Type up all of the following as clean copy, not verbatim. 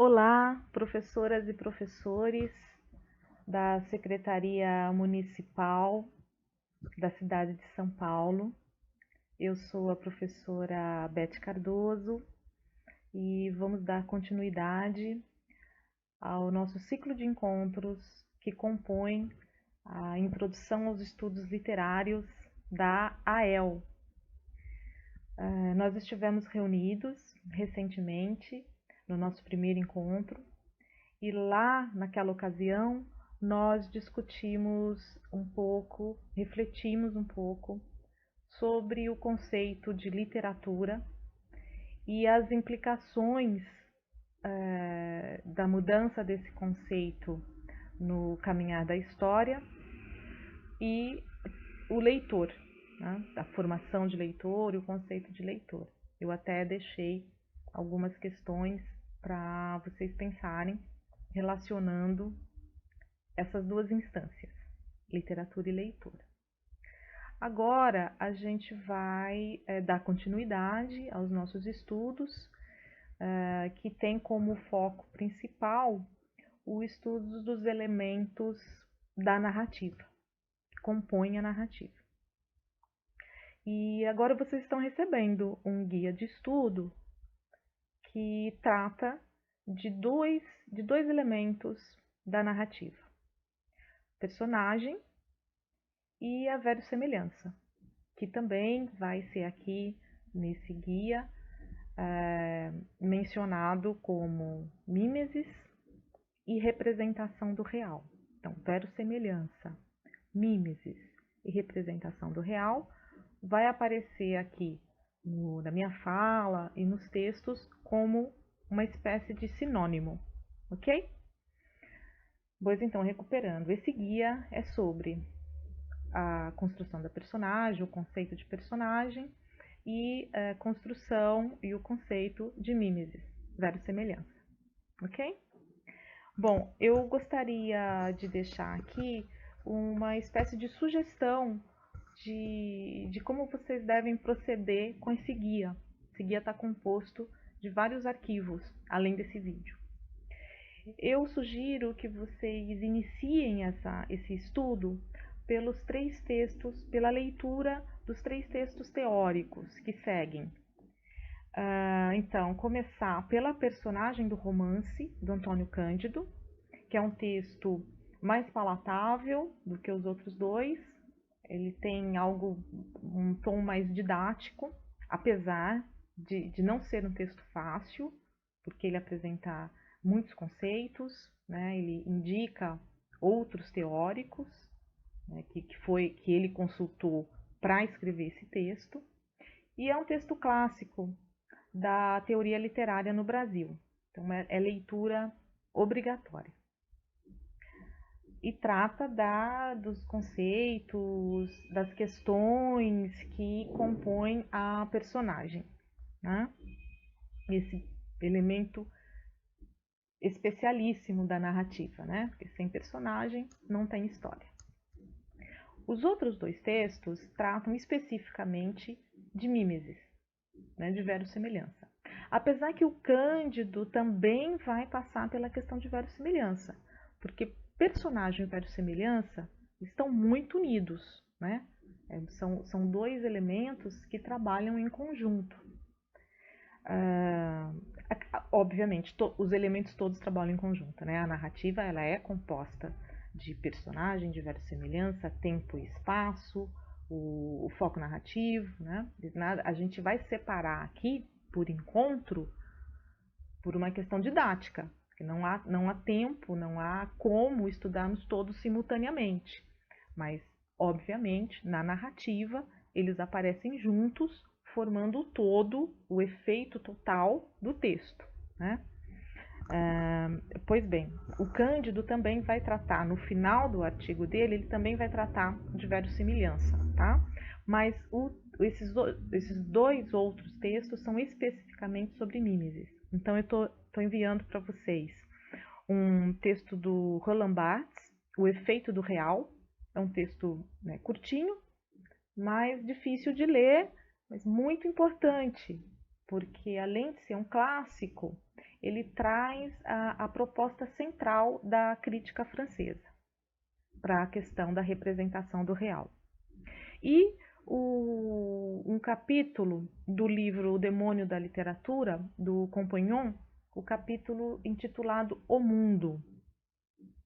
Olá, professoras e professores da Secretaria Municipal da cidade de São Paulo. Eu sou a professora Beth Cardoso e vamos dar continuidade ao nosso ciclo de encontros que compõe a Introdução aos Estudos Literários da AEL. Nós estivemos reunidos recentemente no nosso primeiro encontro e lá, naquela ocasião, nós discutimos um pouco, refletimos um pouco sobre o conceito de literatura e as implicações da mudança desse conceito no caminhar da história e o leitor, né? A formação de leitor e o conceito de leitor. Eu até deixei algumas questões para vocês pensarem relacionando essas duas instâncias, literatura e leitura. Agora a gente vai dar continuidade aos nossos estudos, que tem como foco principal o estudo dos elementos da narrativa, que compõem a narrativa. E agora vocês estão recebendo um guia de estudo que trata de dois elementos da narrativa: personagem e a verossemelhança, que também vai ser aqui nesse guia mencionado como mimesis e representação do real. Então, verossemelhança, mimesis e representação do real vai aparecer aqui na minha fala e nos textos como uma espécie de sinônimo, ok? Pois então, recuperando, esse guia é sobre a construção da personagem, o conceito de personagem e a construção e o conceito de mimesis, verossemelhança, ok? Bom, eu gostaria de deixar aqui uma espécie de sugestão de como vocês devem proceder com esse guia. Esse guia está composto de vários arquivos, além desse vídeo. Eu sugiro que vocês iniciem esse estudo pelos três textos, pela leitura dos três textos teóricos que seguem. Então, começar pela personagem do romance, do Antônio Cândido, que é um texto mais palatável do que os outros dois. Ele tem um tom mais didático, apesar de não ser um texto fácil, porque ele apresenta muitos conceitos, né? Ele indica outros teóricos, né, que ele consultou para escrever esse texto, e é um texto clássico da teoria literária no Brasil. Então, é leitura obrigatória. E trata dos conceitos, das questões que compõem a personagem, né? Esse elemento especialíssimo da narrativa, né? Porque sem personagem não tem história. Os outros dois textos tratam especificamente de mimesis, né, de verossemelhança. Apesar que o Cândido também vai passar pela questão de verossemelhança, porque personagem e verossemelhança estão muito unidos, né? São dois elementos que trabalham em conjunto. Obviamente, os elementos todos trabalham em conjunto, né? A narrativa ela é composta de personagem, de verossemelhança, tempo e espaço, o foco narrativo, né? A gente vai separar aqui, por encontro, por uma questão didática, porque não há tempo, não há como estudarmos todos simultaneamente. Mas, obviamente, na narrativa, eles aparecem juntos, formando o todo, o efeito total do texto, né? Pois bem, o Cândido também vai tratar, no final do artigo dele, ele também vai tratar de verossimilhança, tá? Mas esses dois outros textos são especificamente sobre mimesis. Então eu estou enviando para vocês um texto do Roland Barthes, O Efeito do Real. É um texto, né, curtinho, mas difícil de ler, mas muito importante, porque além de ser um clássico, ele traz a proposta central da crítica francesa para a questão da representação do real. E um capítulo do livro O Demônio da Literatura, do Compagnon, o capítulo intitulado O Mundo.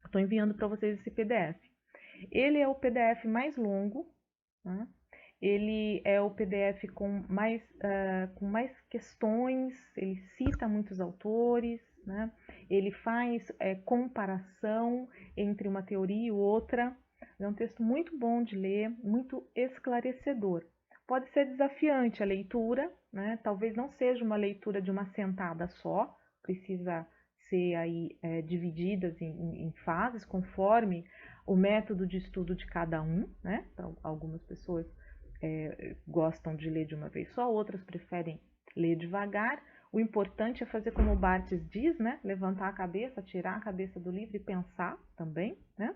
Estou enviando para vocês esse PDF. Ele é o PDF mais longo, né? Ele é o PDF com mais questões, ele cita muitos autores, né? Ele faz comparação entre uma teoria e outra. É um texto muito bom de ler, muito esclarecedor. Pode ser desafiante a leitura, né? Talvez não seja uma leitura de uma sentada só, precisa ser aí divididas em fases, conforme o método de estudo de cada um, né? Então, algumas pessoas gostam de ler de uma vez só, outras preferem ler devagar. O importante é fazer como o Barthes diz, né? Levantar a cabeça, tirar a cabeça do livro e pensar também, né?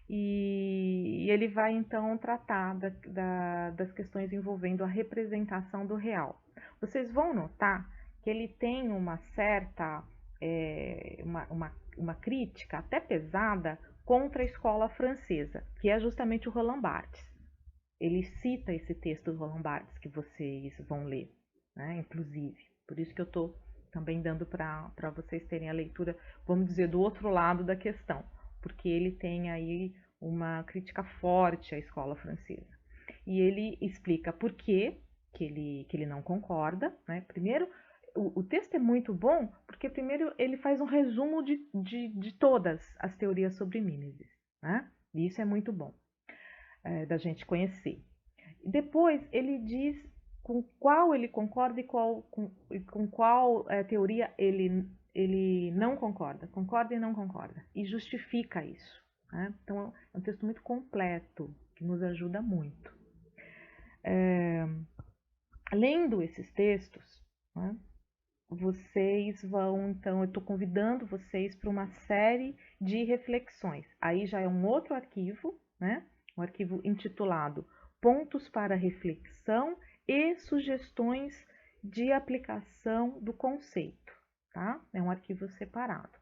E ele vai então tratar das questões envolvendo a representação do real. Vocês vão notar que ele tem uma certa uma crítica até pesada contra a escola francesa, que é justamente o Roland Barthes. Ele cita esse texto do Roland Barthes que vocês vão ler, né? Inclusive. Por isso que eu estou também dando para vocês terem a leitura, vamos dizer, do outro lado da questão, porque ele tem aí uma crítica forte à escola francesa. E ele explica por que ele não concorda, né? Primeiro, o texto é muito bom, porque primeiro ele faz um resumo de todas as teorias sobre Mimesis, né? E isso é muito bom da gente conhecer. Depois ele diz com qual ele concorda e com qual teoria ele não concorda e não concorda, e justifica isso, né? Então é um texto muito completo, que nos ajuda muito. Lendo esses textos, né, vocês vão, então, eu estou convidando vocês para uma série de reflexões. Aí já é um outro arquivo, né? Um arquivo intitulado Pontos para Reflexão e Sugestões de Aplicação do Conceito, tá? É um arquivo separado.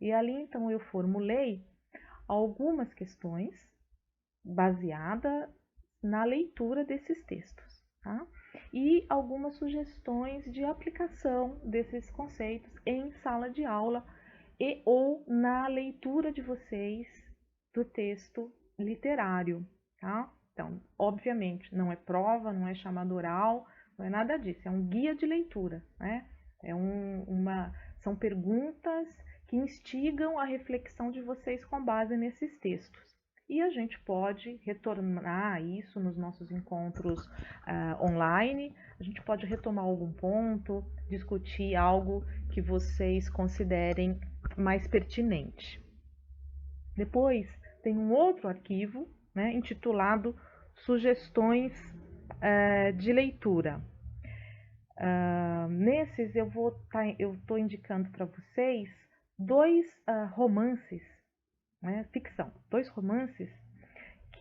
E ali, então, eu formulei algumas questões baseadas na leitura desses textos, tá? E algumas sugestões de aplicação desses conceitos em sala de aula e ou na leitura de vocês do texto literário, tá? Então, obviamente, não é prova, não é chamada oral, não é nada disso, é um guia de leitura, né? São perguntas que instigam a reflexão de vocês com base nesses textos. E a gente pode retornar isso nos nossos encontros online, a gente pode retomar algum ponto, discutir algo que vocês considerem mais pertinente. Depois tem um outro arquivo, né, intitulado Sugestões de Leitura. Nesses eu estou indicando para vocês dois romances, né, ficção, dois romances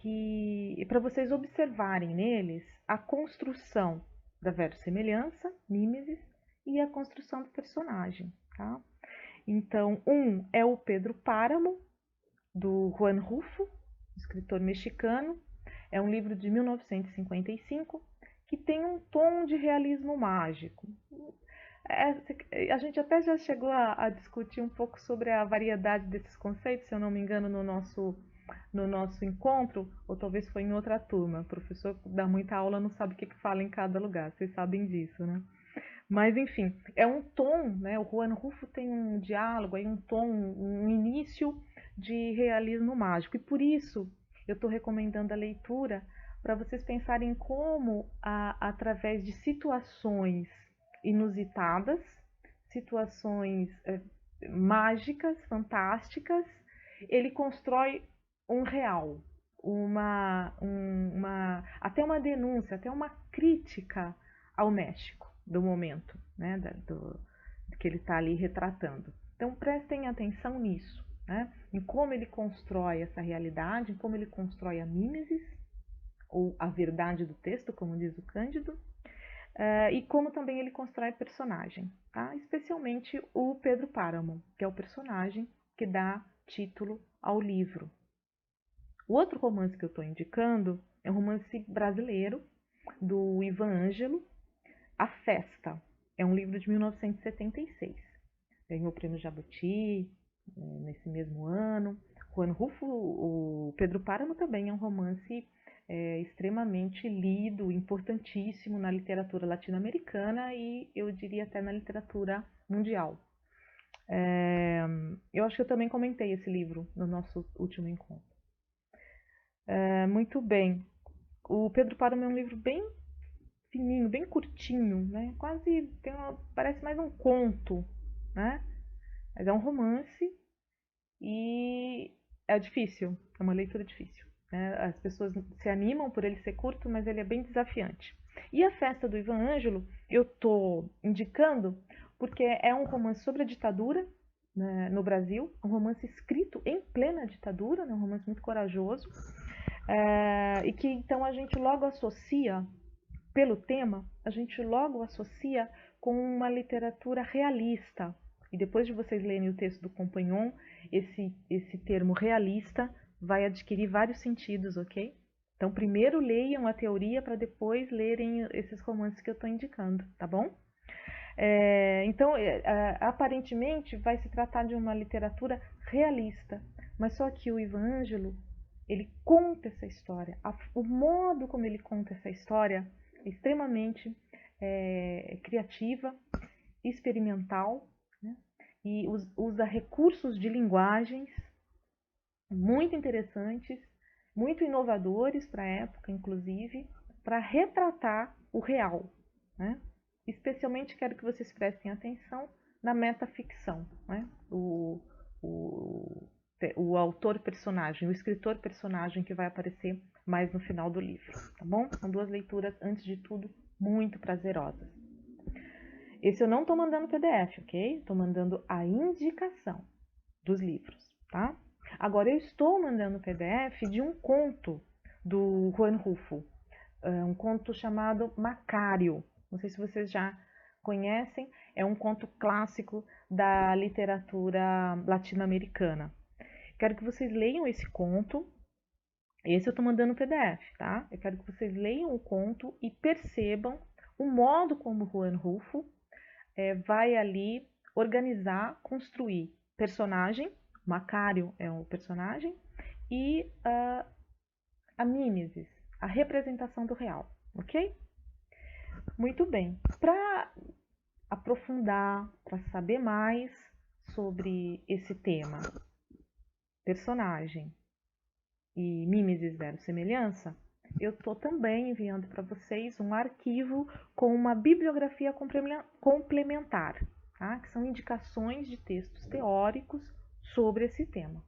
que para vocês observarem neles a construção da verossemelhança, mimesis, e a construção do personagem, tá? Então, um é o Pedro Páramo, do Juan Rulfo, escritor mexicano. É um livro de 1955 que tem um tom de realismo mágico. A gente até já chegou a discutir um pouco sobre a variedade desses conceitos, se eu não me engano, no nosso encontro, ou talvez foi em outra turma. O professor dá muita aula, não sabe o que fala em cada lugar, vocês sabem disso, né? Mas, enfim, é um tom, né? O Juan Rulfo tem um diálogo, aí um tom, um início de realismo mágico. E por isso eu estou recomendando a leitura para vocês pensarem como, através de situações inusitadas, situações mágicas, fantásticas, ele constrói um real, até uma denúncia, até uma crítica ao México do momento, né, que ele está ali retratando. Então prestem atenção nisso, né, em como ele constrói essa realidade, em como ele constrói a mimesis, ou a verdade do texto, como diz o Cândido, e como também ele constrói personagem, tá? Especialmente o Pedro Páramo, que é o personagem que dá título ao livro. O outro romance que eu estou indicando é um romance brasileiro, do Ivan Ângelo, A Festa. É um livro de 1976. Ganhou o prêmio Jabuti nesse mesmo ano. Juan Rulfo, o Pedro Páramo também é um romance extremamente lido, importantíssimo na literatura latino-americana e eu diria até na literatura mundial. Eu acho que eu também comentei esse livro no nosso último encontro. Muito bem. O Pedro Páramo é um livro bem fininho, bem curtinho, né? Quase parece mais um conto, né? Mas é um romance e é difícil, é uma leitura difícil. Né? As pessoas se animam por ele ser curto, mas ele é bem desafiante. E A Festa do Ivan Ângelo eu estou indicando porque é um romance sobre a ditadura, né, no Brasil, um romance escrito em plena ditadura, né, um romance muito corajoso, e que então a gente logo associa, pelo tema, a gente logo associa com uma literatura realista. E depois de vocês lerem o texto do Compagnon, esse termo realista vai adquirir vários sentidos, ok? Então, primeiro leiam a teoria para depois lerem esses romances que eu estou indicando, tá bom? Então, aparentemente, vai se tratar de uma literatura realista, mas só que o Ivan Ângelo, ele conta essa história. O modo como ele conta essa história é extremamente criativa, experimental, né? E usa recursos de linguagens muito interessantes, muito inovadores para a época, inclusive, para retratar o real, né? Especialmente quero que vocês prestem atenção na metaficção, né? O autor-personagem, o escritor-personagem que vai aparecer mais no final do livro, tá bom? São duas leituras, antes de tudo, muito prazerosas. Esse eu não estou mandando PDF, ok? Estou mandando a indicação dos livros, tá? Agora, eu estou mandando PDF de um conto do Juan Rulfo, um conto chamado Macário. Não sei se vocês já conhecem, é um conto clássico da literatura latino-americana. Quero que vocês leiam esse conto. Esse eu estou mandando PDF, tá? Eu quero que vocês leiam o conto e percebam o modo como Juan Rulfo vai ali organizar, construir personagem, Macário é o personagem, e a mimesis, a representação do real, ok? Muito bem. Para aprofundar, para saber mais sobre esse tema, personagem e mimesis verossemelhança, eu estou também enviando para vocês um arquivo com uma bibliografia complementar, tá? Que são indicações de textos teóricos sobre esse tema,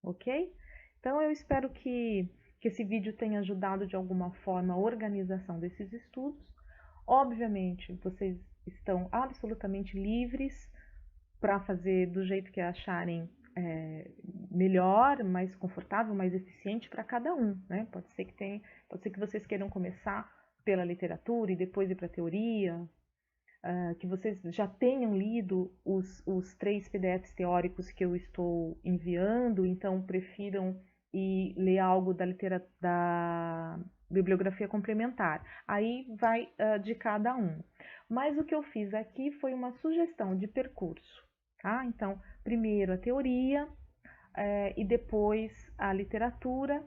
ok? Então eu espero que esse vídeo tenha ajudado de alguma forma a organização desses estudos. Obviamente, vocês estão absolutamente livres para fazer do jeito que acharem melhor, mais confortável, mais eficiente para cada um, né? Pode ser que vocês queiram começar pela literatura e depois ir para a teoria, que vocês já tenham lido os 3 PDFs teóricos que eu estou enviando, então prefiram ir ler algo da bibliografia complementar. Aí vai de cada um. Mas o que eu fiz aqui foi uma sugestão de percurso, tá? Então, primeiro a teoria e depois a literatura.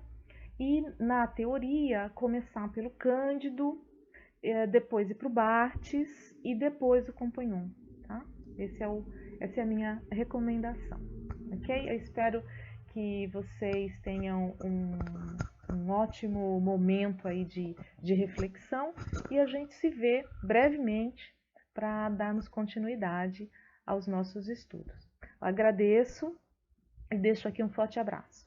E na teoria, começar pelo Cândido, depois ir para o Barthes e depois o Compagnon, tá? Essa é a minha recomendação, ok? Eu espero que vocês tenham um ótimo momento aí de reflexão e a gente se vê brevemente para darmos continuidade aos nossos estudos. Eu agradeço e deixo aqui um forte abraço.